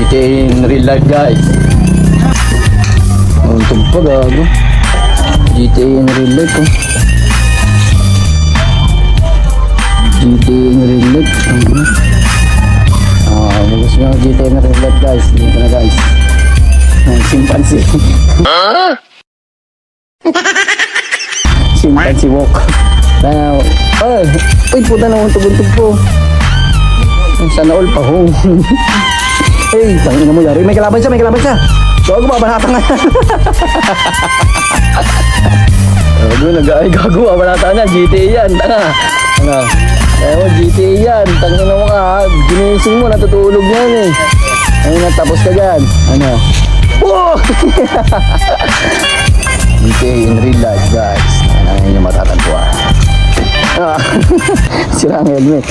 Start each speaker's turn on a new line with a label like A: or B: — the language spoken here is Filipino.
A: GTA in real life, guys. Untog pa, gago. GTA in real life, oh. GTA in real life. Gusto nyo GTA in real life, guys. Dito na, guys. Chimpanzee. Chimpanzee walk. Uy, puta na, untog-untog po. Sana all pa, ho. Hey, tangin na mo, yari. May kalaban siya, may kalaban siya. Gago, babanatan nga. Gago, gago, babanatan nga. GTA yan, tanga. Ano? Ewan, GTA yan. Tangin na mo ka, ginising mo, natutulog na yan eh. Ayun na, tapos ka dyan. Ano? Wow! GTA in real life, guys. Ano yung matatagpuan? Sira ang helmet.